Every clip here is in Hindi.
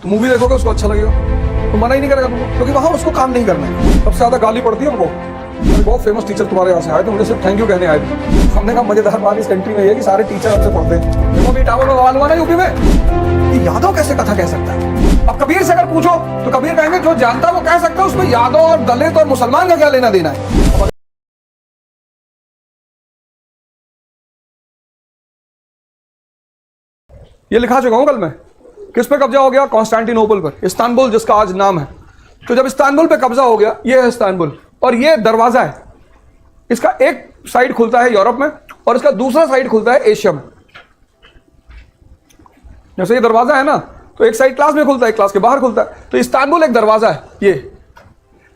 तो मूवी देखोगे उसको अच्छा लगेगा, तो मना ही नहीं करेगा तुमको, क्योंकि वहां उसको काम नहीं करना है। सबसे ज्यादा गाली पड़ती है उनको। बहुत फेमस टीचर तुम्हारे यहाँ से आए थे, मुझे सिर्फ थैंक यू कहने आए थे। हमने कहा मजेदार बात इस कंट्री में ये कि सारे टीचर आपसे पढ़ते हैं। देखो अभी टावर में बवाल हुआ ना यूपी में कि यादव कैसे कथा कह सकता है। अब कबीर से अगर पूछो तो कबीर कहेंगे जो जानता है वो कह सकता है, उसमें यादव और दलित और मुसलमान का क्या लेना देना है। ये लिखा चुका हूं कल मैं। किस पे कब्जा हो गया? कॉन्स्टेंटिनोपल पर, इस्तांबुल जिसका आज नाम है। तो जब इस्तांबुल पे कब्जा हो गया, ये है इस्तांबुल और ये दरवाजा है। इसका एक साइड खुलता है यूरोप में और इसका दूसरा साइड खुलता है एशिया में। जैसे ये दरवाजा है ना, तो एक साइड क्लास में खुलता है, एक क्लास के बाहर खुलता है। तो इस्तांबुल एक दरवाजा है, ये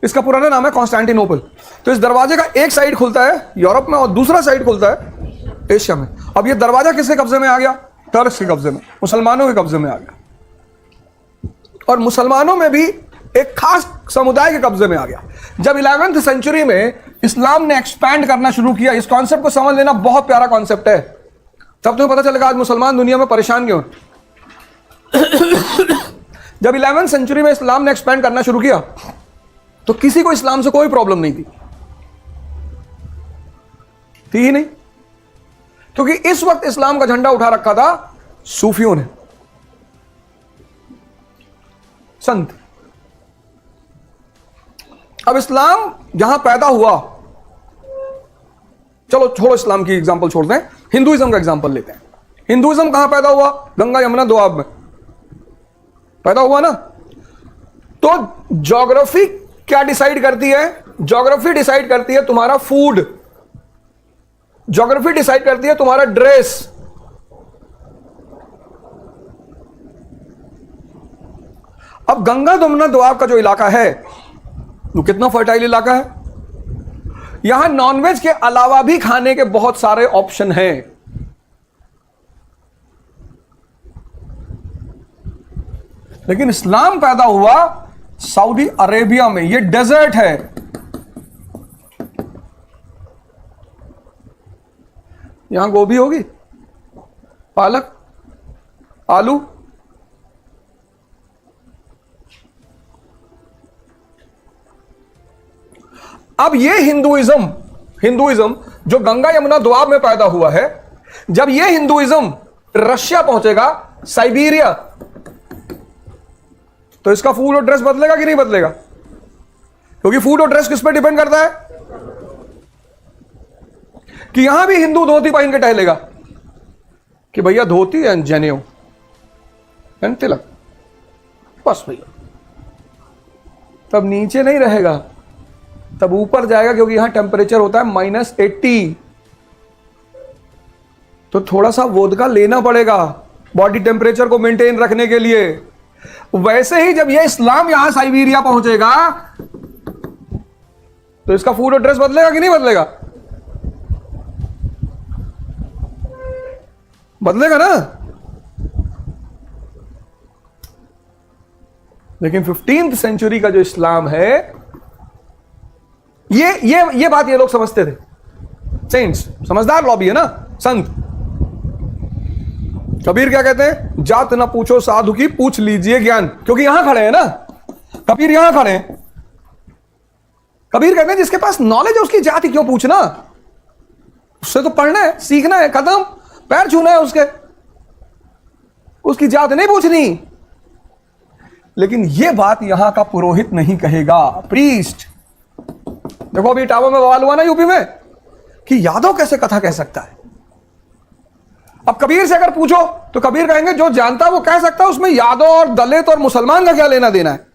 इसका पुराना नाम है कॉन्स्टेंटिनोपल। तो इस दरवाजे का एक साइड खुलता है यूरोप में और दूसरा साइड खुलता है एशिया में। अब ये दरवाजा किसके कब्जे में आ गया? टर्क्स के कब्जे में, मुसलमानों के कब्जे में आ गया। और मुसलमानों में भी एक खास समुदाय के कब्जे में आ गया। जब 11वीं सेंचुरी में इस्लाम ने एक्सपैंड करना शुरू किया, इस कॉन्सेप्ट को समझ लेना बहुत प्यारा कॉन्सेप्ट है, तब तुम्हें पता चलेगा आज मुसलमान दुनिया में परेशान क्यों। जब 11वीं सेंचुरी में इस्लाम ने एक्सपैंड करना शुरू किया तो किसी को इस्लाम से कोई प्रॉब्लम नहीं थी ही नहीं, क्योंकि इस वक्त इस्लाम का झंडा उठा रखा था सूफियों ने, संत। अब इस्लाम जहां पैदा हुआ, चलो छोड़ो इस्लाम की एग्जांपल छोड़ते हैं, हिंदुइज्म का एग्जांपल लेते हैं। हिंदुइज्म कहां पैदा हुआ? गंगा यमुना दोआब में पैदा हुआ ना। तो ज्योग्राफी क्या डिसाइड करती है? ज्योग्राफी डिसाइड करती है तुम्हारा फूड, ज्योग्राफी डिसाइड करती है तुम्हारा ड्रेस। अब गंगा यमुना दोआब का जो इलाका है वो कितना फर्टाइल इलाका है। यहां नॉनवेज के अलावा भी खाने के बहुत सारे ऑप्शन हैं। लेकिन इस्लाम पैदा हुआ सऊदी अरेबिया में, ये डेजर्ट है। यहां गोभी होगी, पालक, आलू, अब ये हिंदुइज्म जो गंगा यमुना दोआब में पैदा हुआ है, जब ये हिंदुइज्म रशिया पहुंचेगा, साइबेरिया, तो इसका फूड और ड्रेस बदलेगा कि नहीं बदलेगा? क्योंकि फूड और ड्रेस किस पे डिपेंड करता है कि यहां भी हिंदू धोती पहन के टहलेगा कि भैया धोती एंड जनेऊ एंड तिलक, बस भैया। तब नीचे नहीं रहेगा, तब ऊपर जाएगा, क्योंकि यहां टेम्परेचर होता है -80। तो थोड़ा सा वोदका लेना पड़ेगा बॉडी टेम्परेचर को मेंटेन रखने के लिए। वैसे ही जब ये इस्लाम यहां साइबेरिया पहुंचेगा तो इसका फूड और ड्रेस बदलेगा कि नहीं बदलेगा? बदलेगा ना। लेकिन 15वीं सेंचुरी का जो इस्लाम है, ये बात ये लोग समझते थे। सेंट्स, समझदार लॉबी है ना, संत। कबीर क्या कहते हैं? जात ना पूछो साधु की, पूछ लीजिए ज्ञान। क्योंकि यहां खड़े हैं ना, कबीर यहां खड़े हैं। कबीर कहते हैं जिसके पास नॉलेज है उसकी जाति क्यों पूछना, उससे तो पढ़ना है, सीखना है, खत्म, पैर छूना है उसकी जात नहीं पूछनी। लेकिन यह बात यहां का पुरोहित नहीं कहेगा, प्रीस्ट। देखो अभी टावर में बवाल हुआ ना यूपी में कि यादव कैसे कथा कह सकता है। अब कबीर से अगर पूछो तो कबीर कहेंगे जो जानता है वो कह सकता है, उसमें यादव और दलित और मुसलमान का क्या लेना देना है।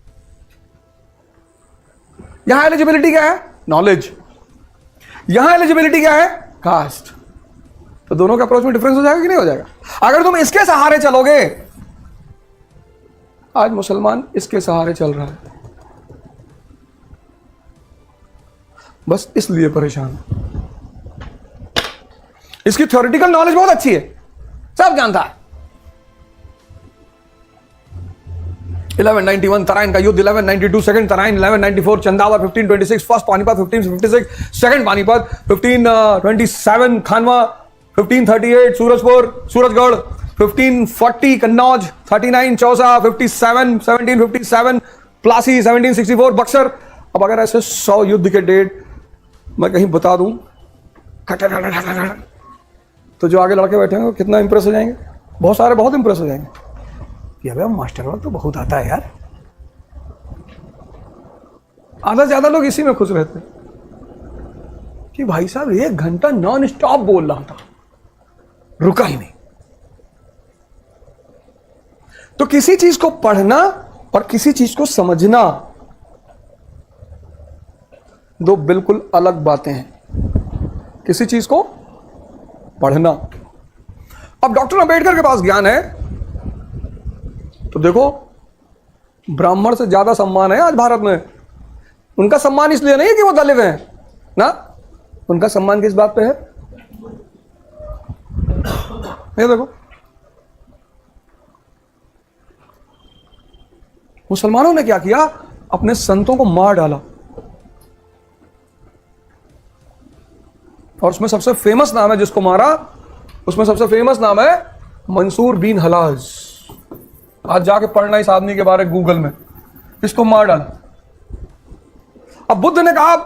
यहां एलिजिबिलिटी क्या है? नॉलेज। यहां एलिजिबिलिटी क्या है? कास्ट। तो दोनों के अप्रोच में डिफरेंस हो जाएगा कि नहीं हो जाएगा? अगर तुम इसके सहारे चलोगे, आज मुसलमान इसके सहारे चल रहा है, बस इसलिए परेशान। इसकी थ्योरेटिकल नॉलेज बहुत अच्छी है, सब जानता है। 1191 तराइन का युद्ध, 1192 second Tarain, 1194 Chandawa, 1526 first Panipat, 1556 second Panipat, 1527 खानवा, 1538 सूरजपुर, सूरजगढ़, 1540 कन्नौज, 39 चौसा, 57 1757 प्लासी, 1764 बक्सर। अब अगर ऐसे 100 युद्ध के डेट मैं कहीं बता दूं तो जो आगे लड़के बैठे हैं कितना इंप्रेस हो जाएंगे, बहुत सारे बहुत इंप्रेस हो जाएंगे कि अबे मास्टर वर्ग तो बहुत आता है यार। आधा ज्यादा लोग इसी में खुश रहते हैं कि भाई साहब 1 घंटा नॉन स्टॉप बोल रहा था, रुका ही नहीं। तो किसी चीज को पढ़ना और किसी चीज को समझना दो बिल्कुल अलग बातें हैं। किसी चीज को पढ़ना, अब डॉक्टर अंबेडकर के पास ज्ञान है तो देखो ब्राह्मण से ज्यादा सम्मान है आज भारत में। उनका सम्मान इसलिए नहीं कि वो दलित हैं ना, उनका सम्मान किस बात पे है? ये देखो मुसलमानों ने क्या किया, अपने संतों को मार डाला। और उसमें सबसे फेमस नाम है जिसको मारा, उसमें सबसे फेमस नाम है मंसूर बिन हलाज। आज जाके पढ़ना इस आदमी के बारे गूगल में, इसको मार डाला। अब बुद्ध ने कहा,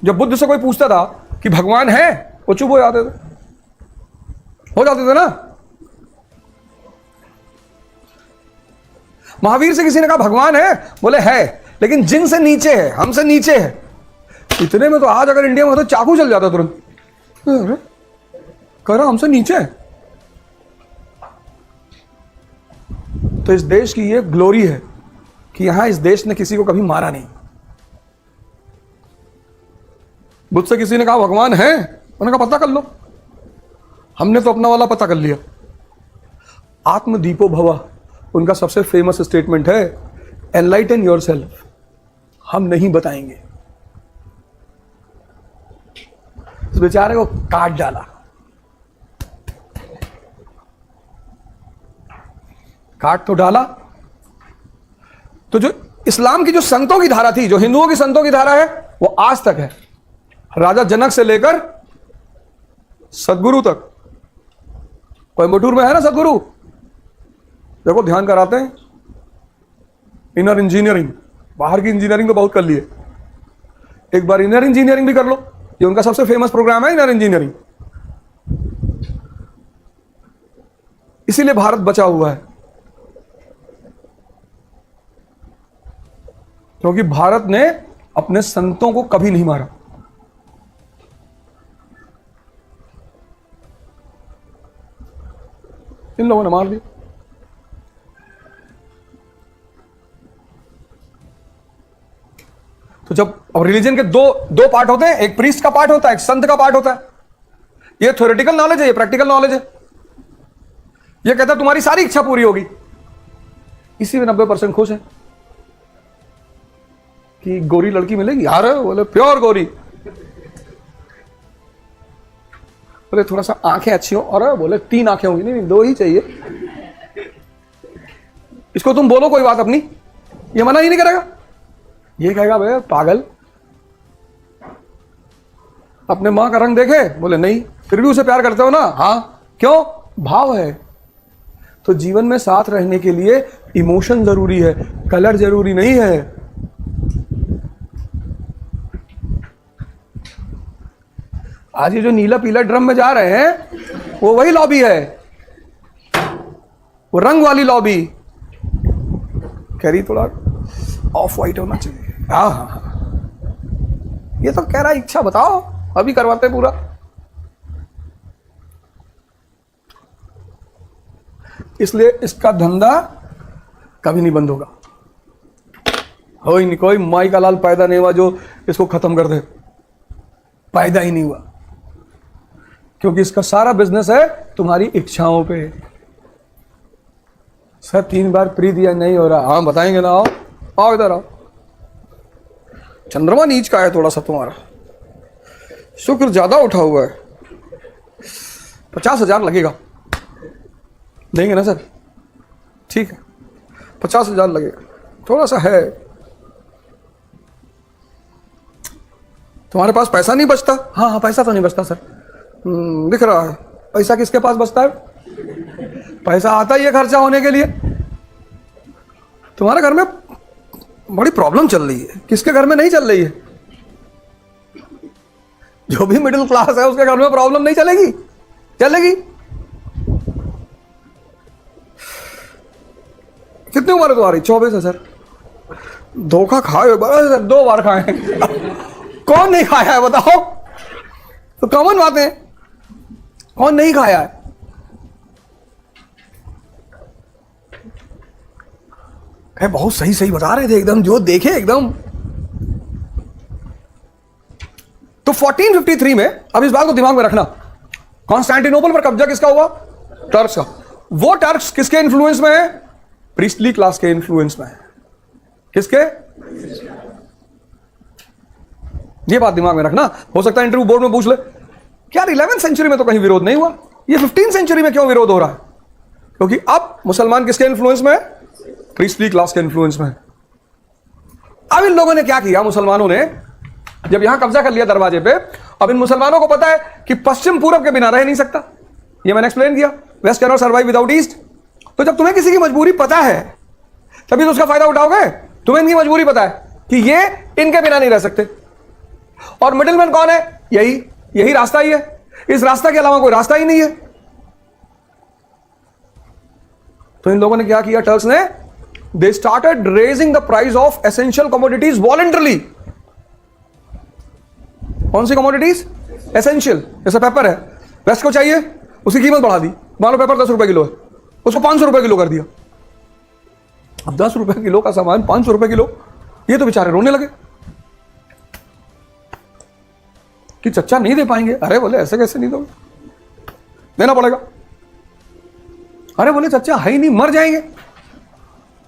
जब बुद्ध से कोई पूछता था कि भगवान है, वो चुप हो जाते थे ना। महावीर से किसी ने कहा भगवान है, बोले है लेकिन जिन से नीचे है, हमसे नीचे है। इतने में तो आज अगर इंडिया में तो चाकू चल जाता तुरंत। कह रहा हमसे नीचे है। तो इस देश की ये ग्लोरी है कि यहां इस देश ने किसी को कभी मारा नहीं। बुद्ध से किसी ने कहा भगवान है, उन्होंने कहा पता कर लो। हमने तो अपना वाला पता कर लिया। आत्मदीपो भव उनका सबसे फेमस स्टेटमेंट है, एनलाइटन योरसेल्फ, हम नहीं बताएंगे। इस बेचारे को काट डाला। काट तो डाला। तो जो इस्लाम की जो संतों की धारा थी, जो हिंदुओं की संतों की धारा है, वो आज तक है। राजा जनक से लेकर सदगुरु तक। कोयम्बटूर में है ना सदगुरु, देखो ध्यान कराते हैं इनर इंजीनियरिंग। बाहर की इंजीनियरिंग तो बहुत कर लिए, एक बार इनर इंजीनियरिंग भी कर लो। ये उनका सबसे फेमस प्रोग्राम है इनर इंजीनियरिंग। इसीलिए भारत बचा हुआ है, क्योंकि भारत ने अपने संतों को कभी नहीं मारा। इन लोगों ने मार दिया। तो जब अब रिलीजन के दो पार्ट होते हैं, एक प्रीस्ट का पार्ट होता है, एक संत का पार्ट होता है। ये थ्योरेटिकल नॉलेज है, ये प्रैक्टिकल नॉलेज है। ये कहता है तुम्हारी सारी इच्छा पूरी होगी। इसी में 90% खुश है कि गोरी लड़की मिलेगी। यार बोले प्योर गोरी, बोले थोड़ा सा आंखें अच्छी हो, और बोले 3 आंखें होंगी। नहीं 2 ही चाहिए। इसको तुम बोलो कोई बात अपनी, ये मना ही नहीं करेगा। ये कहेगा भाई पागल, अपने मां का रंग देखे? बोले नहीं। फिर भी उसे प्यार करते हो ना? हाँ। क्यों? भाव है। तो जीवन में साथ रहने के लिए इमोशन जरूरी है, कलर जरूरी नहीं है। आज ये जो नीला पीला ड्रम में जा रहे हैं, वो वही लॉबी है, वो रंग वाली लॉबी। कह रही थोड़ा ऑफ वाइट होना चाहिए। हाँ, ये तो कह रहा इच्छा बताओ, अभी करवाते पूरा। इसलिए इसका धंधा कभी नहीं बंद होगा। हो ही नहीं, कोई माई का लाल पैदा नहीं हुआ जो इसको खत्म कर दे। पैदा ही नहीं हुआ, क्योंकि इसका सारा बिजनेस है तुम्हारी इच्छाओं पे। सर 3 बार प्री दिया, नहीं हो रहा। हाँ बताएंगे ना, आओ आओ इधर आओ। चंद्रमा नीच का है थोड़ा सा तुम्हारा, शुक्र ज्यादा उठा हुआ है। 50,000 लगेगा, देंगे ना सर? ठीक है, 50,000 लगेगा। थोड़ा सा है, तुम्हारे पास पैसा नहीं बचता? हाँ हाँ पैसा तो नहीं बचता सर। दिख रहा है। पैसा किसके पास बचता है? पैसा आता ही है खर्चा होने के लिए। तुम्हारे घर में बड़ी प्रॉब्लम चल रही है, किसके घर में नहीं चल रही है? जो भी मिडिल क्लास है उसके घर में प्रॉब्लम नहीं चलेगी, चलेगी। कितनी उम्र है तुम्हारी? 24 है सर। धोखा खाए सर, 2 बार खाए। कौन नहीं खाया है बताओ? तो कॉमन बात है, कौन नहीं खाया है? बहुत सही सही बता रहे थे एकदम, जो देखे एकदम। तो 1453 में, अब इस बात को दिमाग में रखना, कॉन्स्टेंटिनोपल पर कब्जा किसका हुआ? टर्क्स का। वो टर्क्स किसके इन्फ्लुएंस में है? प्रीस्टली क्लास के इन्फ्लुएंस में है। किसके? ये बात दिमाग में रखना। हो सकता है इंटरव्यू बोर्ड में पूछ ले, क्या 11वीं सेंचुरी में तो कहीं विरोध नहीं हुआ, ये 15वीं सेंचुरी में क्यों विरोध हो रहा है? क्योंकि अब मुसलमान किसके इन्फ्लुएंस में है? प्रीस्टली क्लास के इन्फ्लुएंस में। अब इन लोगों ने क्या किया, मुसलमानों ने जब यहां कब्जा कर लिया दरवाजे पे, अब इन मुसलमानों को पता है कि पश्चिम पूरब के बिना रह नहीं सकता। ये मैंने एक्सप्लेन किया, west can not survive without east. तो जब तुम्हें किसी की मजबूरी पता है तभी तो उसका फायदा उठाओगे। तुम्हें इनकी मजबूरी पता है कि ये इनके बिना नहीं रह सकते, और मिडिलमैन कौन है? यही रास्ता ही है, इस रास्ता के अलावा कोई रास्ता ही नहीं है। तो इन लोगों ने क्या किया, टर्क्स ने, they started raising the price of essential commodities voluntarily. कौन सी कमोडिटीज? एसेंशियल। जैसे पेपर है, वेस्ट को चाहिए, उसकी कीमत बढ़ा दी। मान लो पेपर 10 रुपए किलो है, उसको 500 रुपए किलो कर दिया। अब 10 रुपए किलो का सामान 500 रुपए किलो, ये तो बेचारे रोने लगे कि चच्चा नहीं दे पाएंगे। अरे बोले ऐसे कैसे नहीं दोगे, देना पड़ेगा। अरे बोले चच्चा है ही नहीं, मर जाएंगे।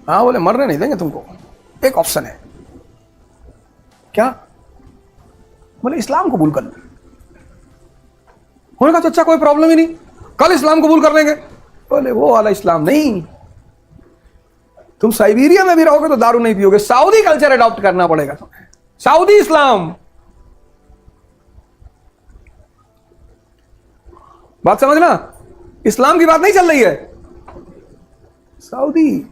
हाँ बोले मरने नहीं देंगे तुमको, एक ऑप्शन है। क्या? बोले इस्लाम कबूल कर लो। उन्होंने कहा चच्चा कोई प्रॉब्लम ही नहीं, कल इस्लाम कबूल कर लेंगे। बोले वो वाला इस्लाम नहीं, तुम साइबेरिया में भी रहोगे तो दारू नहीं पियोगे, सऊदी कल्चर अडॉप्ट करना पड़ेगा तुम्हें, सऊदी इस्लाम। बात समझना, इस्लाम की बात नहीं चल रही है, सऊदी।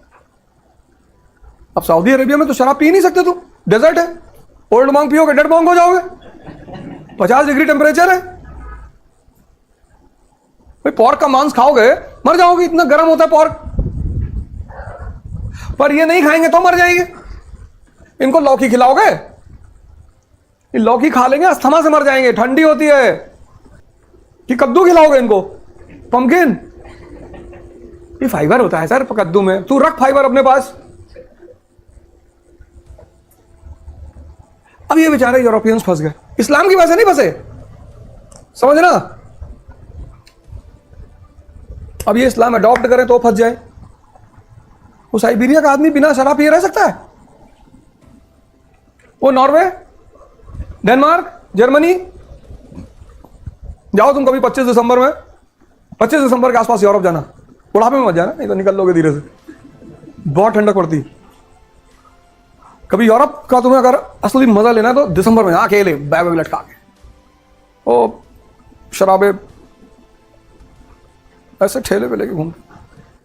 अब सऊदी अरेबिया में तो शराब पी नहीं सकते तुम, डेजर्ट है। ओल्ड मॉन्क पियोगे डेड मॉन्क हो जाओगे, 50 डिग्री टेम्परेचर है। भाई पोर्क का मांस खाओगे मर जाओगे, इतना गर्म होता है पोर्क। पर ये नहीं खाएंगे तो मर जाएंगे। इनको लौकी खिलाओगे, ये लौकी खा लेंगे, अस्थमा से मर जाएंगे, ठंडी होती है। कि कद्दू खिलाओगे इनको, पंपकिन, ये फाइबर होता है सर कद्दू में, तू रख फाइबर अपने पास। अब ये बेचारे यूरोपियंस फंस गए, इस्लाम की वजह से नहीं फंसे, समझना। अब ये इस्लाम अडॉप्ट करें तो फंस जाए। वो साइबेरिया का आदमी बिना शराब पिए रह सकता है? वो नॉर्वे, डेनमार्क, जर्मनी, जाओ तुम कभी 25 दिसंबर में, 25 दिसंबर के आसपास यूरोप जाना, बुढ़ापे में मत जाना, नहीं तो निकल लोगे धीरे से, बहुत ठंडक पड़ती है। कभी यूरोप का तुम्हें अगर असली मजा लेना है तो दिसंबर में अकेले बैग वैग लटका के, ओ शराबे ऐसे ठेले पे लेके घूम